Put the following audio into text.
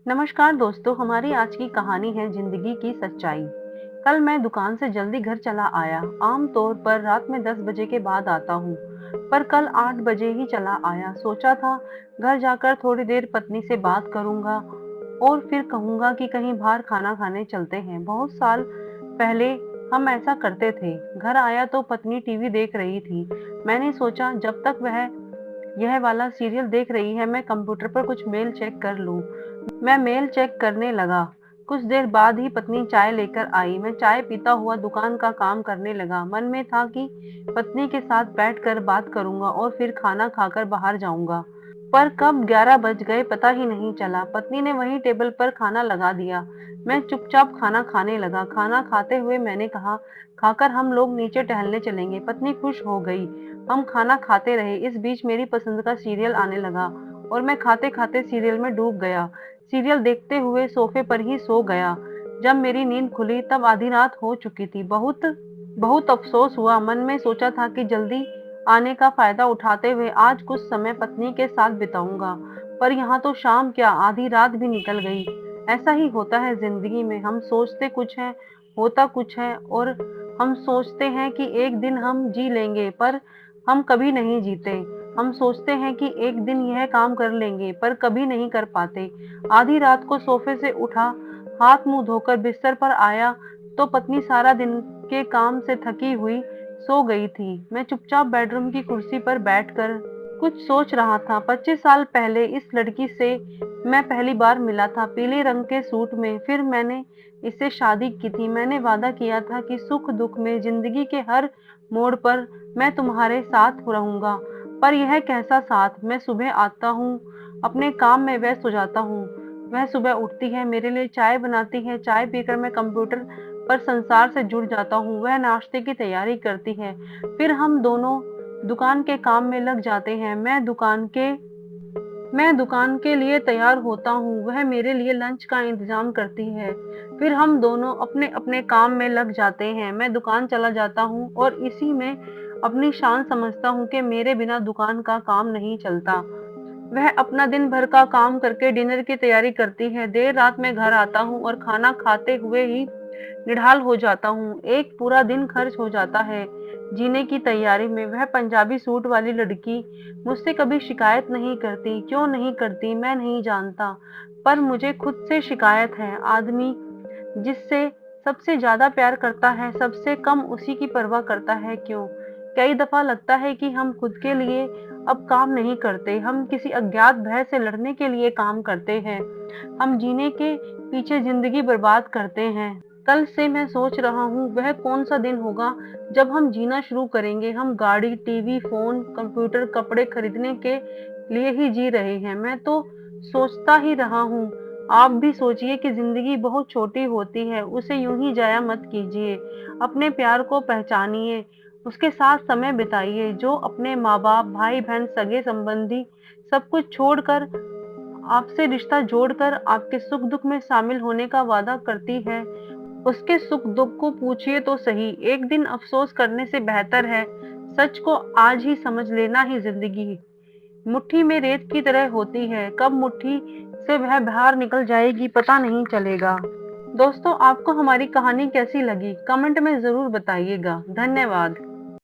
नमस्कार दोस्तों, हमारी आज की कहानी है जिंदगी की सच्चाई। कल मैं दुकान से जल्दी घर चला आया। आम तौर पर रात में 10 बजे के बाद आता हूँ, पर कल 8 बजे ही चला आया। सोचा था घर जाकर थोड़ी देर पत्नी से बात करूंगा और फिर कहूंगा कि कहीं बाहर खाना खाने चलते हैं। बहुत साल पहले हम ऐसा करते थे। घर आया तो पत्नी टीवी देख रही थी। मैंने सोचा जब तक वह यह वाला सीरियल देख रही है, मैं कंप्यूटर पर कुछ मेल चेक कर लूं। मैं मेल चेक करने लगा। कुछ देर बाद ही पत्नी चाय लेकर आई। मैं चाय पीता हुआ दुकान का काम करने लगा। मन में था कि पत्नी के साथ बैठकर बात करूंगा और फिर खाना खाकर बाहर जाऊंगा। पर कब 11 बज गए पता ही नहीं चला। पत्नी ने वहीं टेबल पर खाना लगा दिया। मैं चुपचाप खाना खाने लगा। खाना खाते हुए मैंने कहा, खाकर हम लोग नीचे टहलने चलेंगे। पत्नी खुश हो गई। हम खाना खाते रहे। इस बीच मेरी पसंद का सीरियल आने लगा और मैं खाते खाते सीरियल में डूब गया। सीरियल देखते हुए सोफे पर ही सो गया। जब मेरी नींद खुली तब आधी रात हो चुकी थी। बहुत बहुत अफसोस हुआ। मन में सोचा था कि जल्दी आने का फायदा उठाते हुए आज कुछ समय पत्नी के साथ बिताऊंगा, पर यहाँ तो शाम क्या आधी रात भी निकल गई। ऐसा ही होता है जिंदगी में। हम सोचते कुछ है, होता कुछ है, और हम सोचते हैं कि एक दिन हम जी लेंगे, पर हम कभी नहीं जीते। हम सोचते हैं कि एक दिन यह काम कर लेंगे, पर कभी नहीं कर पाते। आधी रात को सोफे से उठा, हाथ मुंह धोकर बिस्तर पर आया तो पत्नी सारा दिन के काम से थकी हुई सो गई थी। मैं चुपचाप बेडरूम की कुर्सी पर बैठकर कुछ सोच रहा था। 25 साल पहले इस लड़की से मैं पहली बार मिला था, पीले रंग के सूट में। फिर मैंने इससे शादी की थी। मैंने वादा किया था कि सुख दुख में, जिंदगी के हर मोड़ पर मैं तुम्हारे साथ रहूंगा। पर यह कैसा साथ। मैं सुबह आता हूँ, अपने काम में व्यस्त हो जाता हूँ। वह सुबह उठती है, मेरे लिए चाय बनाती है। चाय पीकर मैं कंप्यूटर पर संसार से जुड़ जाता हूँ। वह नाश्ते की तैयारी करती है। फिर हम दोनों दुकान के काम में लग जाते हैं। मैं दुकान के लिए तैयार होता हूँ, वह मेरे लिए लंच का इंतजाम करती है। फिर हम दोनों अपने अपने काम में लग जाते हैं। मैं दुकान चला जाता हूँ और इसी में अपनी शान समझता हूँ कि मेरे बिना दुकान का काम नहीं चलता। वह अपना दिन भर का काम करके डिनर की तैयारी करती है। देर रात में घर आता हूँ और खाना खाते हुए ही निढाल हो जाता हूँ। एक पूरा दिन खर्च हो जाता है जीने की तैयारी में। वह पंजाबी सूट वाली लड़की मुझसे कभी शिकायत नहीं करती। क्यों नहीं करती मैं नहीं जानता, पर मुझे खुद से शिकायत है। आदमी जिससे सबसे ज्यादा प्यार करता है, सबसे कम उसी की परवाह करता है। क्यों? कई दफा लगता है कि हम खुद के लिए अब काम नहीं करते, हम किसी अज्ञात भय से लड़ने के लिए काम करते हैं। हम जीने के पीछे जिंदगी बर्बाद करते हैं। कल से मैं सोच रहा हूँ वह कौन सा दिन होगा जब हम जीना शुरू करेंगे। हम गाड़ी, टीवी, फोन, कंप्यूटर, कपड़े खरीदने के लिए ही जी रहे हैं। मैं तो सोचता ही रहा हूँ। आप भी सोचिए कि जिंदगी बहुत छोटी होती है, उसे यूं ही जाया मत कीजिए। अपने प्यार को पहचानिए, उसके साथ समय बिताइए। जो अपने माँ बाप, भाई बहन, सगे संबंधी सब कुछ छोड़कर आपसे रिश्ता जोड़कर आपके सुख दुख में शामिल होने का वादा करती है, उसके सुख दुख को पूछिए तो सही। एक दिन अफसोस करने से बेहतर है सच को आज ही समझ लेना ही जिंदगी मुट्ठी में रेत की तरह होती है। कब मुट्ठी से वह बाहर निकल जाएगी पता नहीं चलेगा। दोस्तों, आपको हमारी कहानी कैसी लगी कमेंट में जरूर बताइएगा। धन्यवाद।